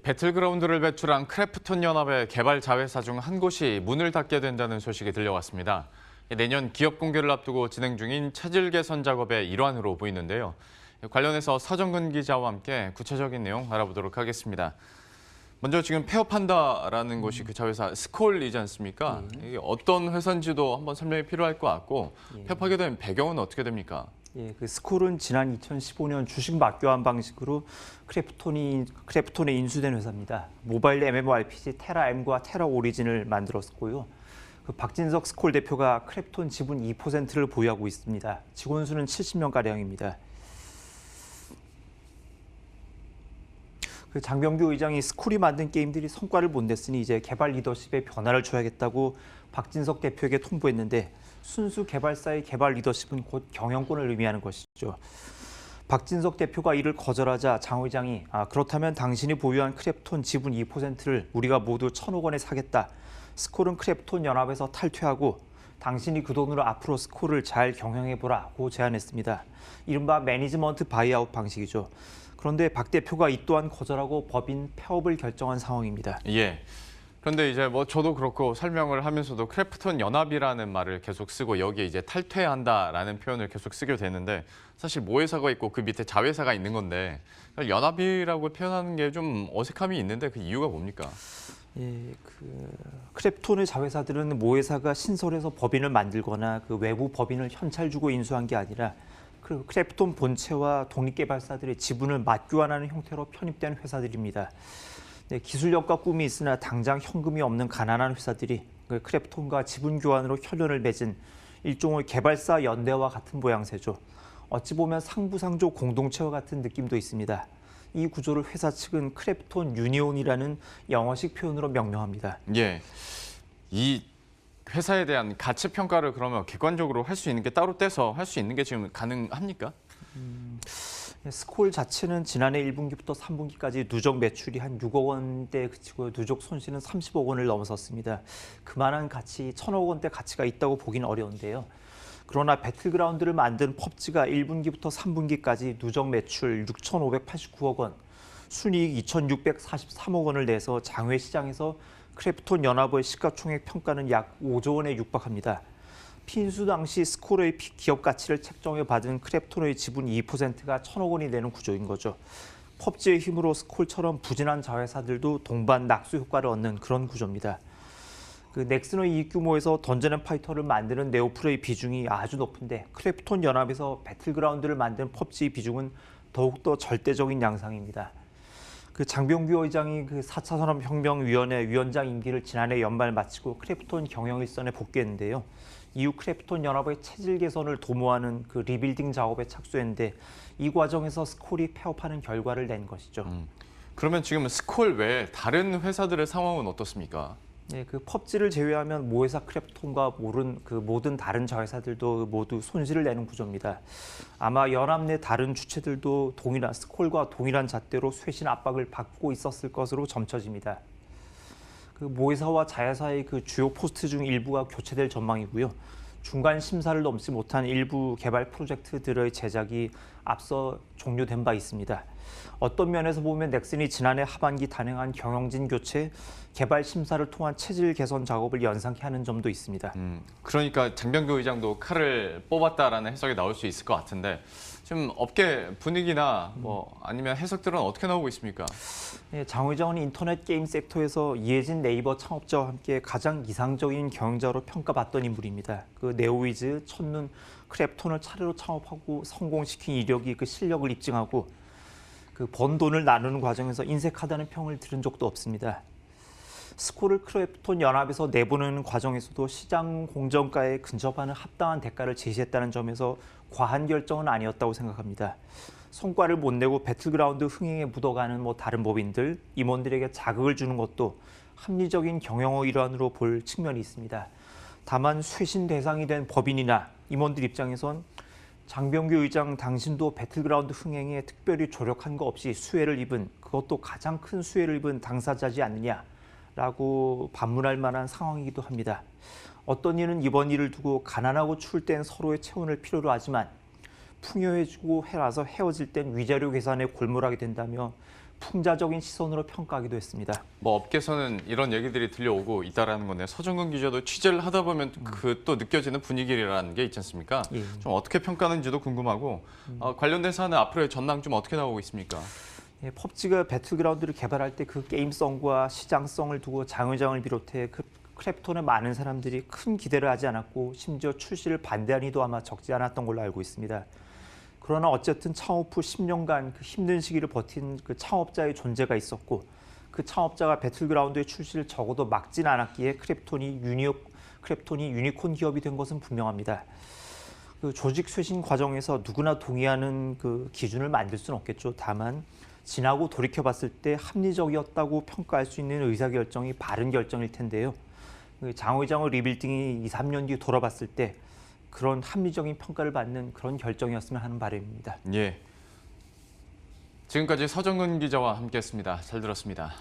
배틀그라운드를 배출한 크래프톤 연합의 개발 자회사 중 한 곳이 문을 닫게 된다는 소식이 들려왔습니다. 내년 기업 공개를 앞두고 진행 중인 체질 개선 작업의 일환으로 보이는데요. 관련해서 서정근 기자와 함께 구체적인 내용 알아보도록 하겠습니다. 먼저 지금 폐업한다라는 곳이 그 자회사 스콜이지 않습니까? 이게 어떤 회사인지도 한번 설명이 필요할 것 같고 폐업하게 된 배경은 어떻게 됩니까? 그 스콜은 지난 2015년 주식 맞교환 방식으로 크래프톤에 인수된 회사입니다. 모바일 MMORPG 테라M과 테라 오리진을 만들었고요. 그 박진석 스콜 대표가 크래프톤 지분 2%를 보유하고 있습니다. 직원 수는 70명가량입니다. 그 장병규 의장이 스콜이 만든 게임들이 성과를 못 냈으니 이제 개발 리더십에 변화를 줘야겠다고 박진석 대표에게 통보했는데 순수 개발사의 개발 리더십은 곧 경영권을 의미하는 것이죠. 박진석 대표가 이를 거절하자 장 의장이 그렇다면 당신이 보유한 크래프톤 지분 2%를 우리가 모두 1,000억 원에 사겠다. 스콜은 크래프톤 연합에서 탈퇴하고 당신이 그 돈으로 앞으로 스콜을 잘 경영해보라고 제안했습니다. 이른바 매니지먼트 바이아웃 방식이죠. 그런데 박 대표가 이 또한 거절하고 법인 폐업을 결정한 상황입니다. 예. 그런데 이제 저도 그렇고 설명을 하면서도 크래프톤 연합이라는 말을 계속 쓰고 여기에 이제 탈퇴한다라는 표현을 계속 쓰게 되는데 사실 모회사가 있고 그 밑에 자회사가 있는 건데 연합이라고 표현하는 게 좀 어색함이 있는데 그 이유가 뭡니까? 크래프톤의 자회사들은 모회사가 신설해서 법인을 만들거나 그 외부 법인을 현찰 주고 인수한 게 아니라 그 크래프톤 본체와 독립개발사들의 지분을 맞교환하는 형태로 편입된 회사들입니다. 기술력과 꿈이 있으나 당장 현금이 없는 가난한 회사들이 크래프톤과 지분 교환으로 혈연을 맺은 일종의 개발사 연대와 같은 모양새죠. 어찌 보면 상부상조 공동체와 같은 느낌도 있습니다. 이 구조를 회사 측은 크래프톤 유니온이라는 영어식 표현으로 명명합니다. 예. 이 회사에 대한 가치 평가를 그러면 객관적으로 할 수 있는 게 따로 떼서 할 수 있는 게 지금 가능합니까? 스콜 자체는 지난해 1분기부터 3분기까지 누적 매출이 한 6억 원대에 그치고 누적 손실은 30억 원을 넘어섰습니다. 그만한 가치, 1,000억 원대 가치가 있다고 보기는 어려운데요. 그러나 배틀그라운드를 만든 펍지가 1분기부터 3분기까지 누적 매출 6,589억 원, 순이익 2,643억 원을 내서 장외 시장에서 크래프톤 연합의 시가총액 평가는 약 5조 원에 육박합니다. 피인수 당시 스콜의 기업 가치를 책정해 받은 크래프톤의 지분 2%가 1,000억 원이 되는 구조인 거죠. 펍지의 힘으로 스콜처럼 부진한 자회사들도 동반 낙수 효과를 얻는 그런 구조입니다. 그 넥슨의 이익 규모에서 던전 앤 파이터를 만드는 네오플의 비중이 아주 높은데 크래프톤 연합에서 배틀그라운드를 만든 펍지의 비중은 더욱더 절대적인 양상입니다. 그 장병규 의장이 그 4차 산업혁명위원회 위원장 임기를 지난해 연말 마치고 크래프톤 경영 일선에 복귀했는데요. 이후 크래프톤 연합의 체질 개선을 도모하는 그 리빌딩 작업에 착수했는데 이 과정에서 스콜이 폐업하는 결과를 낸 것이죠. 그러면 지금 스콜 외에 다른 회사들의 상황은 어떻습니까? 그 펍지를 제외하면 모회사 크래프톤과 모든 다른 자회사들도 모두 손실을 내는 구조입니다. 아마 연합 내 다른 주체들도 스콜과 동일한 잣대로 쇄신 압박을 받고 있었을 것으로 점쳐집니다. 그 모회사와 자회사의 그 주요 포스트 중 일부가 교체될 전망이고요. 중간 심사를 넘지 못한 일부 개발 프로젝트들의 제작이 앞서 종료된 바 있습니다. 어떤 면에서 보면 넥슨이 지난해 하반기 단행한 경영진 교체, 개발 심사를 통한 체질 개선 작업을 연상케 하는 점도 있습니다. 그러니까 장병규 의장도 칼을 뽑았다라는 해석이 나올 수 있을 것 같은데 지금 업계 분위기나 아니면 해석들은 어떻게 나오고 있습니까? 장 의장은 인터넷 게임 섹터에서 이해진 네이버 창업자와 함께 가장 이상적인 경영자로 평가받던 인물입니다. 그 네오위즈, 첫눈, 크래프톤을 차례로 창업하고 성공시킨 이력이 그 실력을 입증하고 그 번 돈을 나누는 과정에서 인색하다는 평을 들은 적도 없습니다. 스콜을 크래프톤 연합에서 내보내는 과정에서도 시장 공정가에 근접하는 합당한 대가를 제시했다는 점에서 과한 결정은 아니었다고 생각합니다. 성과를 못 내고 배틀그라운드 흥행에 묻어가는 다른 법인들, 임원들에게 자극을 주는 것도 합리적인 경영의 일환으로 볼 측면이 있습니다. 다만 쇄신 대상이 된 법인이나 임원들 입장에선 장병규 의장 당신도 배틀그라운드 흥행에 특별히 조력한 거 없이 수혜를 입은, 그것도 가장 큰 수혜를 입은 당사자지 않느냐라고 반문할 만한 상황이기도 합니다. 어떤 이는 이번 일을 두고 가난하고 추울 땐 서로의 체온을 필요로 하지만 풍요해지고 해라서 헤어질 땐 위자료 계산에 골몰하게 된다며 풍자적인 시선으로 평가하기도 했습니다. 뭐 업계에서는 이런 얘기들이 들려오고 있다라는 건데 서정근 기자도 취재를 하다 보면 그 또 느껴지는 분위기라는 게 있지 않습니까? 예. 좀 어떻게 평가하는지도 궁금하고 관련된 사안은 앞으로의 전망 좀 어떻게 나오고 있습니까? 예, 펍지가 배틀그라운드를 개발할 때 그 게임성과 시장성을 두고 장 의장을 비롯해 그 크래프톤의 많은 사람들이 큰 기대를 하지 않았고 심지어 출시를 반대한 이도 아마 적지 않았던 걸로 알고 있습니다. 그러나 어쨌든 창업 후 10년간 그 힘든 시기를 버틴 그 창업자의 존재가 있었고 그 창업자가 배틀그라운드의 출시를 적어도 막진 않았기에 크래프톤이 유니콘 기업이 된 것은 분명합니다. 그 조직 쇄신 과정에서 누구나 동의하는 그 기준을 만들 수는 없겠죠. 다만 지나고 돌이켜봤을 때 합리적이었다고 평가할 수 있는 의사결정이 바른 결정일 텐데요. 장 의장의 리빌딩이 2, 3년 뒤에 돌아봤을 때 그런 합리적인 평가를 받는 그런 결정이었으면 하는 바람입니다. 예. 지금까지 서정근 기자와 함께했습니다. 잘 들었습니다.